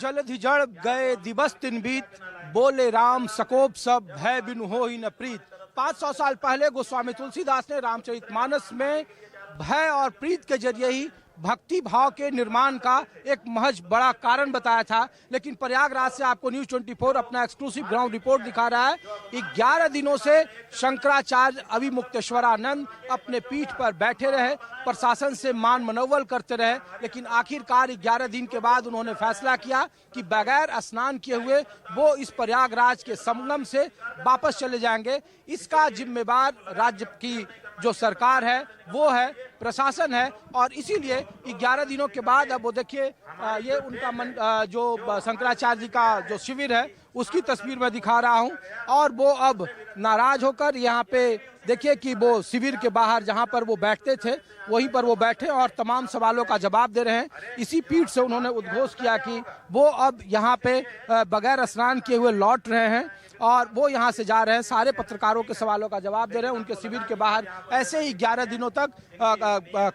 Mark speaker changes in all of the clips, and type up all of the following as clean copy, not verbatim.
Speaker 1: जलधि जड़ गए दिवस तिन बीत, बोले राम सकोप सब भय बिनु हो ही न प्रीत। 500 साल पहले गोस्वामी तुलसीदास ने रामचरितमानस में भय और प्रीत के जरिए ही भक्ति भाव के निर्माण का एक महज बड़ा कारण बताया था। लेकिन प्रयागराज से आपको न्यूज़ 24 अपना एक्सक्लूसिव ग्राउंड रिपोर्ट दिखा रहा है। 11 दिनों से शंकराचार्य अभिमुक्तेश्वरानंद अपने पीठ पर बैठे रहे, प्रशासन से मान मनोवल करते रहे, लेकिन आखिरकार 11 दिन के बाद उन्होंने फैसला किया कि बगैर स्नान किए हुए वो इस प्रयागराज के संगम से वापस चले जाएंगे। इसका जिम्मेवार राज्य की जो सरकार है, वो है, प्रशासन है। और इसीलिए 11 दिनों के बाद अब वो देखिए ये उनका जो शंकराचार्य जी का जो शिविर है उसकी तस्वीर मैं दिखा रहा हूं। और वो अब नाराज होकर यहाँ पे देखिए कि वो शिविर के बाहर जहाँ पर वो बैठते थे वहीं पर वो बैठे और तमाम सवालों का जवाब दे रहे हैं। इसी पीठ से उन्होंने उद्घोष किया कि वो अब यहाँ पे बगैर स्नान किए हुए लौट रहे हैं और वो यहाँ से जा रहे हैं। सारे पत्रकारों के सवालों का जवाब दे रहे हैं उनके शिविर के बाहर। ऐसे ही 11 दिनों तक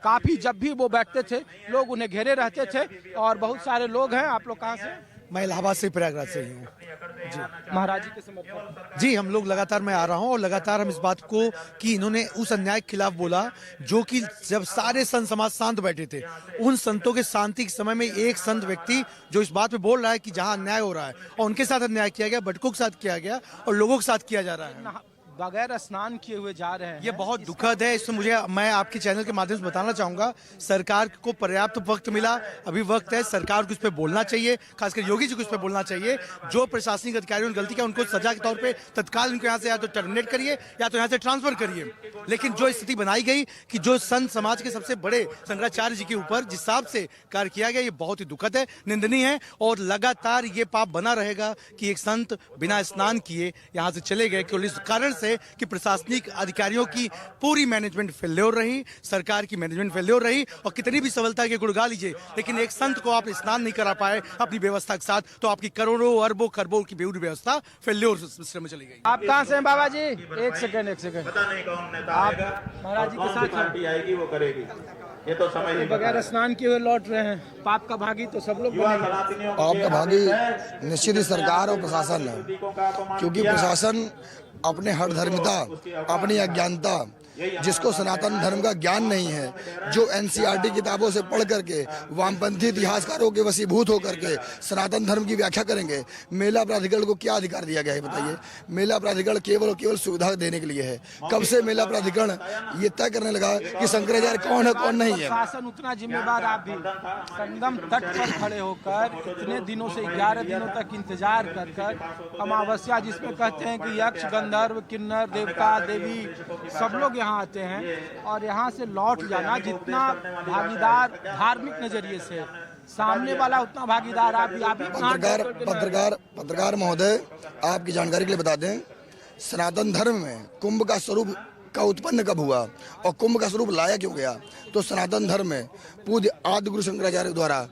Speaker 1: काफी जब भी वो बैठते थे लोग उन्हें घेरे रहते थे और बहुत सारे लोग हैं। आप लोग कहाँ से?
Speaker 2: मैं इलाहाबाद से, प्रयागराज से ही हूँ जी।
Speaker 1: महाराज जी के समर्थन?
Speaker 2: जी, हम लोग लगातार मैं आ रहा हूँ और लगातार हम इस बात को कि इन्होंने उस अन्याय के खिलाफ बोला जो कि जब सारे संत समाज शांत बैठे थे, उन संतों के शांति के समय में एक संत व्यक्ति जो इस बात पे बोल रहा है कि जहाँ अन्याय हो रहा है और उनके साथ अन्याय किया गया, भटकों के साथ किया गया और लोगों के साथ किया जा रहा है,
Speaker 1: बगैर स्नान किए हुए जा रहे हैं।
Speaker 2: ये बहुत दुखद है। इसमें मैं आपके चैनल के माध्यम से बताना चाहूंगा, सरकार को पर्याप्त वक्त मिला, अभी वक्त है, सरकार को इस पे बोलना चाहिए, खासकर योगी जी को इस पे बोलना चाहिए। जो प्रशासनिक अधिकारियों ने गलती किया उनको सजा के तौर पे तत्काल उनको यहाँ से या तो टर्मिनेट करिए या तो यहाँ से ट्रांसफर करिए। लेकिन जो स्थिति बनाई गई कि जो संत समाज के सबसे बड़े शंकराचार्य जी के ऊपर जिस हिसाब से कार्य किया गया, ये बहुत ही दुखद है, निंदनीय है। और लगातार ये पाप बना रहेगा कि एक संत बिना स्नान किए यहाँ से चले गए केवल इस कारण से कि प्रशासनिक अधिकारियों की पूरी मैनेजमेंट फेल्योर रही, सरकार की मैनेजमेंट फेल्योर रही। और कितनी भी सफलता के गुण गा लीजिए, लेकिन एक संत को आप स्नान नहीं करा पाए अपनी व्यवस्था के साथ, तो आपकी करोड़ों अरबों खरबों की पूरी व्यवस्था फेल्योर सिस्टम में चली गई।
Speaker 1: आप कहाँ से हैं बाबा जी? एक सेकंड
Speaker 3: पता नहीं कौन नेता आएगा,
Speaker 1: महाराज जी के साथ
Speaker 3: पार्टी आएगी वो करेगी, ये तो समझ नहीं।
Speaker 1: बगैर स्नान किए हुए लौट रहे हैं, पाप का भागी तो सब लोग बनेंगे।
Speaker 4: पाप का भागी निश्चित ही सरकार और प्रशासन है, क्योंकि प्रशासन अपने हठधर्मिता, अपनी अज्ञानता, जिसको सनातन धर्म का ज्ञान नहीं है, जो एनसीईआरटी किताबों से पढ़ करके वामपंथी इतिहासकारों के वशीभूत होकर के सनातन धर्म की व्याख्या करेंगे। मेला प्राधिकरण को क्या अधिकार दिया गया है बताइए? मेला प्राधिकरण केवल और केवल सुविधा देने के लिए है। कब से मेला प्राधिकरण ये तय करने लगा कि शंकराचार्य कौन है कौन नहीं है?
Speaker 1: शासन उतना जिम्मेदार। आप भी संगम तट पर खड़े होकर इतने दिनों से 11 दिनों तक इंतजार कर अमावस्या जिसमें कहते हैं कि यक्ष गंधर्व किन्नर देवता देवी सब लोग आते हैं और यहाँ से लौट जाना, जितना भागीदार धार्मिक नजरिए से सामने वाला उतना भागीदार। आप
Speaker 4: पत्रकार महोदय, आपकी जानकारी के लिए बता दें, सनातन धर्म में कुंभ का स्वरूप का उत्पन्न कब हुआ और कुंभ का स्वरूप लाया क्यों गया? तो सनातन धर्म में पूज्य आदि गुरु शंकराचार्य द्वारा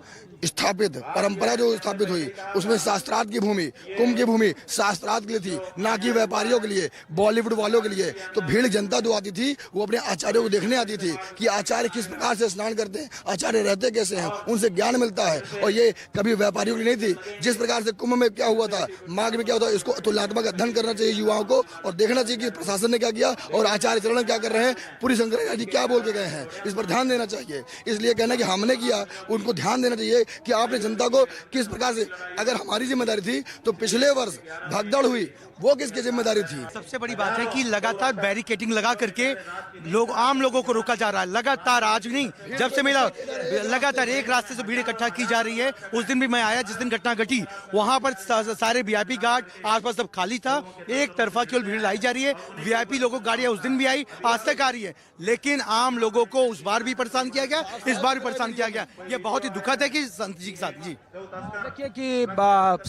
Speaker 4: स्थापित परंपरा जो स्थापित हुई उसमें शास्त्रार्थ की भूमि, कुंभ की भूमि शास्त्रार्थ के लिए थी, ना कि व्यापारियों के लिए, बॉलीवुड वालों के लिए। तो भीड़ जनता जो आती थी वो अपने आचार्यों को देखने आती थी कि आचार्य किस प्रकार से स्नान करते हैं, आचार्य रहते कैसे हैं, उनसे ज्ञान मिलता है। और ये कभी व्यापारियों की नहीं थी। जिस प्रकार से कुंभ में क्या हुआ था, माघ में क्या हुआ था, इसको तुलनात्मक अध्ययन करना चाहिए युवाओं को और देखना चाहिए कि प्रशासन ने क्या किया और आचार्य चरण क्या कर रहे हैं, पूरी शंकराचार्य जी क्या बोल के गए हैं, इस पर ध्यान देना चाहिए। इसलिए कहना कि हमने किया, उनको ध्यान देना चाहिए कि आपने जनता को किस प्रकार से, अगर हमारी जिम्मेदारी थी तो पिछले वर्ष भगदड़ हुई, वो किसकी जिम्मेदारी थी?
Speaker 2: सबसे बड़ी बात है कि लगातार बैरिकेडिंग लगा करके आम लोगों को रोका जा रहा है। लगातार, आज नहीं, जब से मेरा लगातार एक रास्ते से भीड़ इकट्ठा की जा रही है। उस दिन भी मैं आया जिस दिन घटना घटी, वहां पर सारे वीआईपी गार्ड, आसपास सब खाली था, एक तरफा केवल भीड़ लाई जा रही है। वीआईपी लोगों की गाड़ियां उस दिन भी आई, आज तक आ रही है, लेकिन आम लोगों को उस बार भी परेशान किया गया, इस बार भी परेशान किया गया। ये बहुत ही दुखद है कि संत जी के साथ। जी
Speaker 1: देखिए कि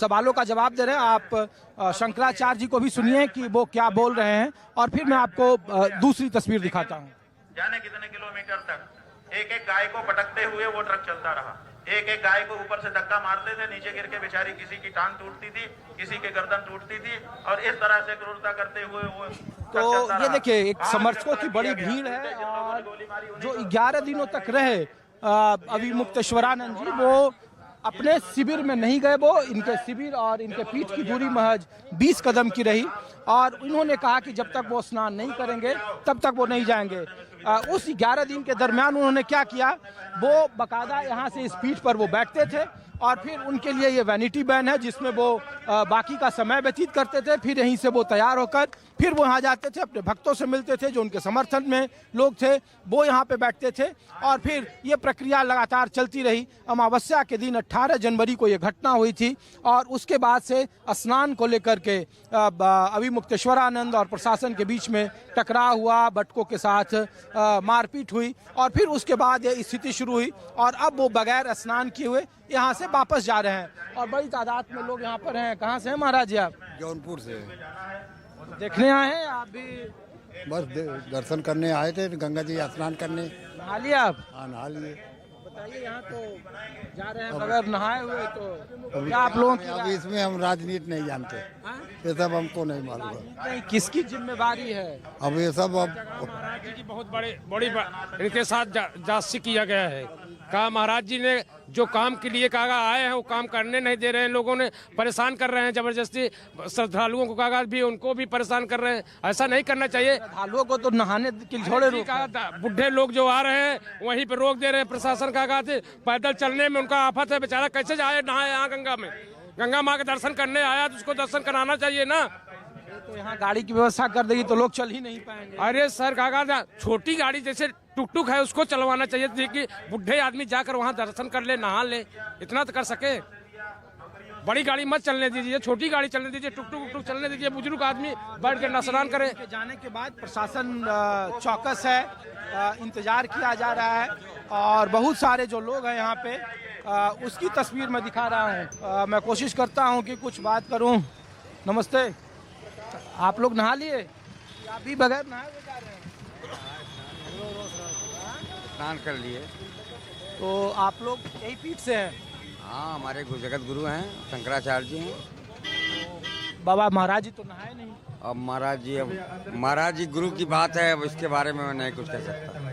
Speaker 1: सवालों का जवाब दे रहे हैं आप, शंकराचार्य जी को भी सुनिए कि वो क्या बोल रहे हैं और फिर मैं आपको दूसरी तस्वीर दिखाता हूँ।
Speaker 3: जाने कितने किलोमीटर तक एक एक गाय को पटकते हुए वो ट्रक चलता रहा। एक एक गाय को ऊपर से धक्का मारते थे, नीचे गिर के बेचारी किसी की टांग टूटती थी, किसी की गर्दन टूटती थी और इस तरह से क्रूरता करते हुए वो।
Speaker 1: तो ये देखिए एक समर्थकों की बड़ी भीड़ है और जो 11 दिनों तक रहे अभिमुक्तेश्वरानंद जी, वो अपने शिविर में नहीं गए। वो इनके शिविर और इनके पीठ की दूरी महज 20 कदम की रही और इन्होंने कहा कि जब तक वो स्नान नहीं करेंगे तब तक वो नहीं जाएंगे। उस 11 दिन के दरमियान उन्होंने क्या किया, वो बाकायदा यहाँ से इस पीठ पर वो बैठते थे और फिर उनके लिए ये वैनिटी वैन है जिसमें वो बाकी का समय व्यतीत करते थे। फिर यहीं से वो तैयार होकर फिर वो यहाँ जाते थे, अपने भक्तों से मिलते थे, जो उनके समर्थन में लोग थे वो यहाँ पे बैठते थे और फिर ये प्रक्रिया लगातार चलती रही। अमावस्या के दिन 18 जनवरी को ये घटना हुई थी और उसके बाद से स्नान को लेकर के अभिमुक्तेश्वरानंद और प्रशासन के बीच में टकराव हुआ, बटकों के साथ मारपीट हुई और फिर उसके बाद ये स्थिति शुरू हुई और अब वो बगैर स्नान किए हुए यहाँ से वापस जा रहे हैं और बड़ी तादाद में लोग यहाँ पर हैं। कहाँ से हैं महाराज जी आप?
Speaker 5: जौनपुर से।
Speaker 1: देखने आए हैं आप भी?
Speaker 5: बस दर्शन करने आए थे, गंगा जी स्नान करने।
Speaker 1: नहा लिया आप?
Speaker 5: हाँ, नहा लिए।
Speaker 1: बताइए, यहाँ तो जा रहे हैं बगैर नहाए हुए, तो क्या आप लोगों की
Speaker 5: अभी इसमें हम राजनीति नहीं जानते, ये सब हमको नहीं मालूम है।
Speaker 1: किसकी जिम्मेवारी है?
Speaker 5: अब ये सब अब
Speaker 6: महाराज जी की बहुत बड़ी इनके साथ जासूसी किया गया है। कहा महाराज जी ने जो काम के लिए कहा आए हैं वो काम करने नहीं दे रहे हैं, लोगों ने परेशान कर रहे हैं जबरदस्ती। श्रद्धालुओं को कहा भी उनको भी परेशान कर रहे हैं, ऐसा नहीं करना चाहिए।
Speaker 1: श्रद्धालुओं को तो नहाने के लिए छोड़े रोक।
Speaker 6: कहा बुढ़े लोग जो आ रहे हैं वहीं पे रोक दे रहे हैं। प्रशासन का कहा थे पैदल चलने में उनका आफत है, बेचारा कैसे जाए नहाए यहाँ गंगा में। गंगा माँ के दर्शन करने आया तो उसको दर्शन कराना चाहिए ना।
Speaker 1: तो यहाँ गाड़ी की व्यवस्था कर देगी तो लोग चल ही नहीं पाएंगे।
Speaker 6: अरे सर कहा छोटी गाड़ी जैसे टुक टुक है उसको चलवाना चाहिए कि बुढ़े आदमी जाकर वहाँ दर्शन कर ले, नहा ले, इतना तो कर सके। बड़ी गाड़ी मत चलने दीजिए, छोटी गाड़ी चलने दीजिए, टुक टुक चलने दीजिए, बुजुर्ग आदमी बैठ के स्नान करे।
Speaker 1: जाने के बाद प्रशासन चौकस है, इंतजार किया जा रहा है और बहुत सारे जो लोग हैं यहाँ पे उसकी तस्वीर मैं दिखा रहा हूँ। मैं कोशिश करता हूँ कि कुछ बात करूँ। नमस्ते, आप लोग नहा लिए? आप भी बगैर नहाए हुए जा रहे हैं?
Speaker 7: स्नान कर लिए।
Speaker 1: तो आप लोग यही पीठ से हैं?
Speaker 7: हाँ, हमारे जगत गुरु हैं, शंकराचार्य जी हैं।
Speaker 1: बाबा महाराज जी तो नहाए नहीं?
Speaker 7: अब महाराज जी गुरु की बात है, अब इसके बारे में मैं नहीं कुछ कह सकता।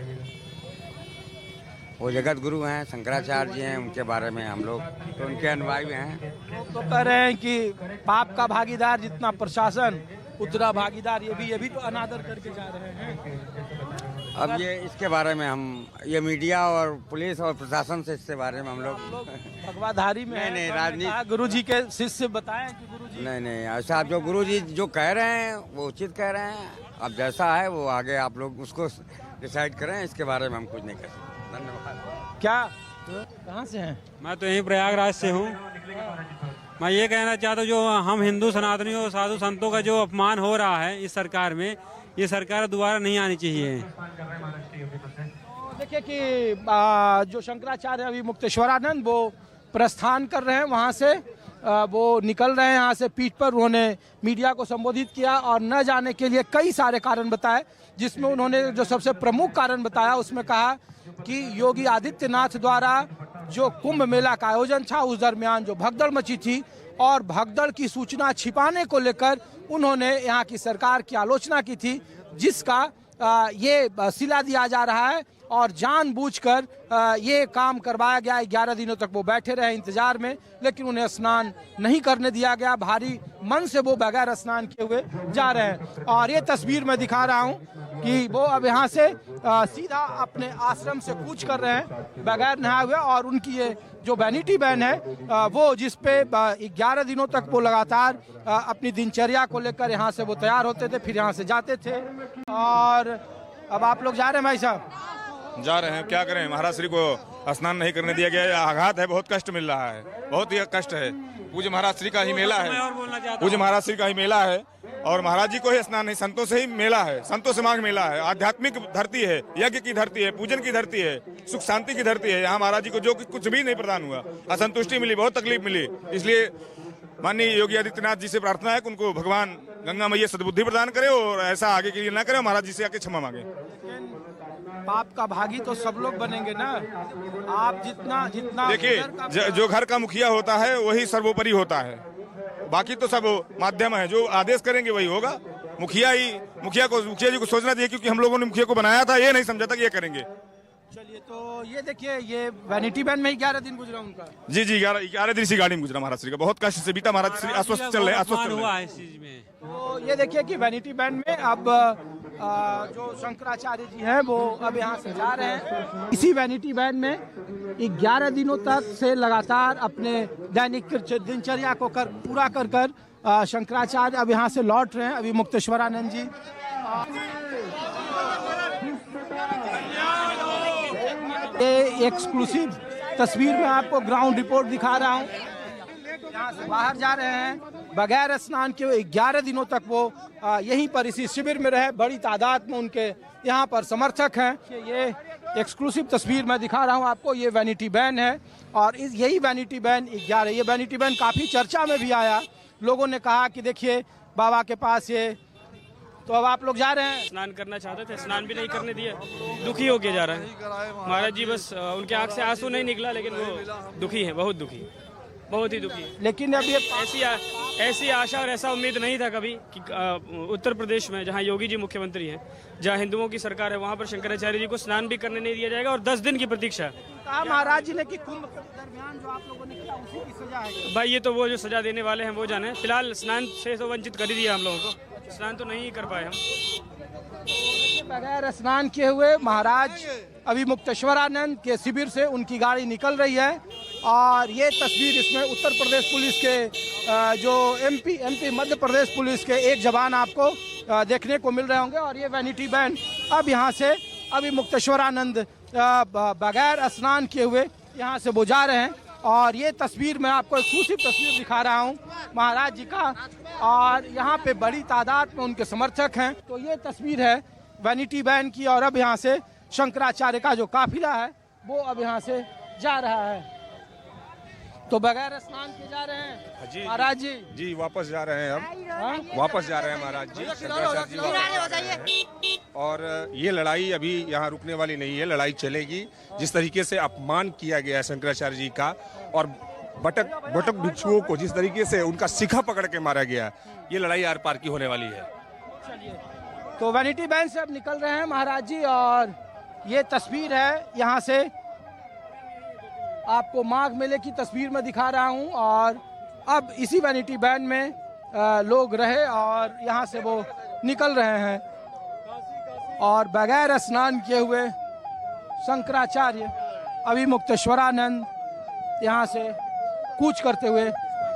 Speaker 7: वो जगत गुरु हैं, शंकराचार्य जी हैं, उनके बारे में हम लोग तो उनके अनुयायी हैं।
Speaker 1: लोग तो कह रहे हैं कि पाप का भागीदार जितना प्रशासन उतना भागीदार ये भी तो अनादर करके जा रहे हैं।
Speaker 7: अब ये इसके बारे में हम ये मीडिया और पुलिस और प्रशासन से इसके बारे में हम लोग
Speaker 1: भगवाधारी में
Speaker 7: नहीं राजनीति
Speaker 1: गुरु जी के शिष्य बताएं कि गुरु जी
Speaker 7: नहीं ऐसा आप जो गुरु जी जो कह रहे हैं वो उचित कह रहे हैं। अब जैसा है वो आगे आप लोग उसको डिसाइड करें, इसके बारे में हम कुछ नहीं कर सकते। धन्यवाद।
Speaker 1: क्या कहाँ से हैं?
Speaker 8: मैं तो यहीं प्रयागराज से हूँ। मैं ये कहना चाहता हूँ जो हम हिंदू सनातनियों और साधु संतों का जो अपमान हो रहा है इस सरकार में, ये सरकार दोबारा नहीं आनी चाहिए।
Speaker 1: देखिए कि जो शंकराचार्य अभिमुक्तेश्वरानंद वो प्रस्थान कर रहे हैं, वहाँ से वो निकल रहे हैं यहाँ से पीठ पर। उन्होंने मीडिया को संबोधित किया और न जाने के लिए कई सारे कारण बताए, जिसमें उन्होंने जो सबसे प्रमुख कारण बताया उसमें कहा कि योगी आदित्यनाथ द्वारा जो कुंभ मेला का आयोजन था उस दरमियान जो भगदड़ मची थी और भगदड़ की सूचना छिपाने को लेकर उन्होंने यहाँ की सरकार की आलोचना की थी, जिसका ये सिला दिया जा रहा है और जानबूझकर ये काम करवाया गया। 11 दिनों तक वो बैठे रहे इंतजार में, लेकिन उन्हें स्नान नहीं करने दिया गया। भारी मन से वो बगैर स्नान किए हुए जा रहे हैं और ये तस्वीर मैं दिखा रहा हूँ कि वो अब यहाँ से सीधा अपने आश्रम से कूच कर रहे हैं बगैर नहाए हुए। और उनकी ये जो वैनिटी वैन है वो जिसपे 11 दिनों तक वो लगातार अपनी दिनचर्या को लेकर यहाँ से वो तैयार होते थे, फिर यहाँ से जाते थे। और अब आप लोग जा रहे हैं भाई साहब?
Speaker 9: जा रहे हैं, क्या करें, महाराज श्री को स्नान नहीं करने दिया गया, आघात है, बहुत कष्ट मिल रहा है, बहुत ही कष्ट है। पूज्य महाराज श्री का ही मेला है, पूज्य महाराज श्री का ही मेला है और महाराज जी को ही स्नान नहीं, संतों से ही मेला है, संतों से मांग मेला है। आध्यात्मिक धरती है, यज्ञ की धरती है, पूजन की धरती है, सुख शांति की धरती है। यहाँ महाराज जी को जो कुछ भी नहीं प्रदान हुआ, असंतुष्टि मिली, बहुत तकलीफ मिली। इसलिए माननीय योगी आदित्यनाथ जी से प्रार्थना है कि उनको भगवान गंगा मैया सद्बुद्धि प्रदान करे और ऐसा आगे के लिए ना करे। महाराज जी से आके क्षमा मांगे।
Speaker 1: पाप का भागी तो सब लोग बनेंगे ना। आप जितना
Speaker 9: देखिए, जो घर का मुखिया होता है वही सर्वोपरि होता है, बाकी तो सब माध्यम है, जो आदेश करेंगे वही होगा। मुखिया जी को सोचना चाहिए, क्योंकि हम लोगों ने मुखिया को बनाया था, ये नहीं समझा था कि ये करेंगे।
Speaker 1: चलिए तो ये देखिए, ये वैनिटी वैन में ही 11 दिन गुजरा उनका।
Speaker 9: जी जी, 11 दिन इसी गाड़ी में गुजरा महाराज श्री का, बहुत कष्ट से बीता महाराज श्री, अस्वस्थ चल रहे हैं, अस्वस्थ चल रहे हैं
Speaker 8: इस चीज में।
Speaker 1: तो ये देखिए कि वैनिटी वैन में अब जो शंकराचार्य जी हैं वो अब यहाँ से जा रहे हैं। इसी वैनिटी वैन में 11 दिनों तक से लगातार अपने दैनिक दिनचर्या को पूरा कर शंकराचार्य अब यहाँ से लौट रहे हैं। अभी मुक्तेश्वरानंद जी ये एक्सक्लूसिव तस्वीर में आपको ग्राउंड रिपोर्ट दिखा रहा हूँ। यहाँ से बाहर जा रहे हैं बगैर स्नान के। 11 दिनों तक वो यहीं पर इसी शिविर में रहे। बड़ी तादाद में उनके यहाँ पर समर्थक हैं। ये एक्सक्लूसिव तस्वीर मैं दिखा रहा हूँ आपको। ये वैनिटी वैन है और यही वैनिटी वैन 11, ये वैनिटी वैन काफ़ी चर्चा में भी आया। लोगों ने कहा कि देखिए बाबा के पास ये, तो अब आप लोग जा रहे हैं।
Speaker 10: स्नान करना चाहते थे, स्नान भी नहीं करने दिए, दुखी होके जा रहे हैं महाराज जी। बस उनके आंख से आंसू नहीं निकला, लेकिन वो दुखी है, बहुत दुखी, बहुत ही दुखी है।
Speaker 1: लेकिन अब ये
Speaker 10: ऐसी आशा और ऐसा उम्मीद नहीं था कभी कि उत्तर प्रदेश में जहां योगी जी मुख्यमंत्री हैं, जहां हिंदुओं की सरकार है, वहां पर शंकराचार्य जी को स्नान भी करने नहीं दिया जाएगा और 10 दिन की प्रतीक्षा।
Speaker 1: कहा महाराज जी ने कि कुंभ के दरमियान जो आप लोगों ने किया उसी की सजा है।
Speaker 10: भाई ये तो वो जो सजा देने वाले हैं वो जाने। फिलहाल स्नान से तो वंचित कर ही दिया हम लोगों को, स्नान तो नहीं कर पाए हम।
Speaker 1: बगैर स्नान किए हुए महाराज अभी मुक्तेश्वरानंद के शिविर से उनकी गाड़ी निकल रही है और ये तस्वीर, इसमें उत्तर प्रदेश पुलिस के जो एमपी मध्य प्रदेश पुलिस के एक जवान आपको देखने को मिल रहे होंगे। और ये वैनिटी वैन अब यहाँ से अभी मुक्तेश्वरानंद बगैर स्नान किए हुए यहाँ से वो जा रहे हैं। और ये तस्वीर मैं आपको एक्सक्लूसिव तस्वीर दिखा रहा हूँ महाराज जी का, और यहाँ पे बड़ी तादाद में उनके समर्थक हैं। तो ये तस्वीर है वैनिटी वैन की और अब यहाँ से शंकराचार्य का जो काफिला है वो अब यहाँ से जा रहा है। तो बगैर स्नान के जा रहे हैं
Speaker 9: जी
Speaker 1: महाराज जी।
Speaker 9: जी वापस जा रहे हैं, हम वापस जा रहे हैं महाराज जी, शंकराचार्य जी वापस जा रहे हैं। और ये लड़ाई अभी यहाँ रुकने वाली नहीं है, लड़ाई चलेगी। जिस तरीके से अपमान किया गया है शंकराचार्य जी का और बटक भिक्षुओं को जिस तरीके से उनका शिखा पकड़ के मारा गया, ये लड़ाई आर पार की होने वाली है।
Speaker 1: तो वैनिटी वैन से अब निकल रहे हैं महाराज जी और ये तस्वीर है यहाँ से आपको माघ मेले की तस्वीर में दिखा रहा हूँ। और अब इसी वैनिटी वैन में लोग रहे और यहाँ से वो निकल रहे हैं और बगैर स्नान किए हुए शंकराचार्य अभी मुक्तेश्वरानंद यहाँ से कूच करते हुए,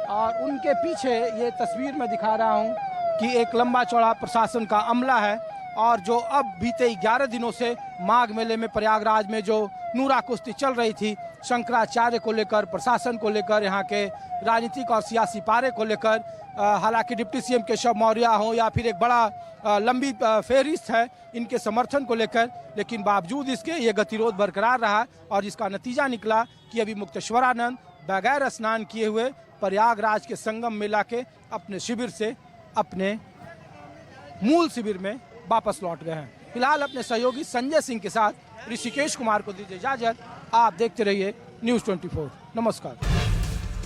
Speaker 1: और उनके पीछे ये तस्वीर मैं दिखा रहा हूँ कि एक लंबा चौड़ा प्रशासन का अमला है। और जो अब बीते 11 दिनों से माघ मेले में प्रयागराज में जो नूरा कुश्ती चल रही थी शंकराचार्य को लेकर, प्रशासन को लेकर, यहाँ के राजनीतिक और सियासी पारे को लेकर, हालांकि डिप्टी सीएम केशव मौर्य हो या फिर एक बड़ा लंबी फेहरिस्त है इनके समर्थन को लेकर, लेकिन बावजूद इसके ये गतिरोध बरकरार रहा और जिसका नतीजा निकला कि अभी मुक्तेश्वरानंद बगैर स्नान किए हुए प्रयागराज के संगम मेला के अपने शिविर से अपने मूल शिविर में वापस लौट गए हैं। फिलहाल अपने सहयोगी संजय सिंह के साथ ऋषिकेश कुमार को दीजिए इजाजत। आप देखते रहिए News 24। नमस्कार।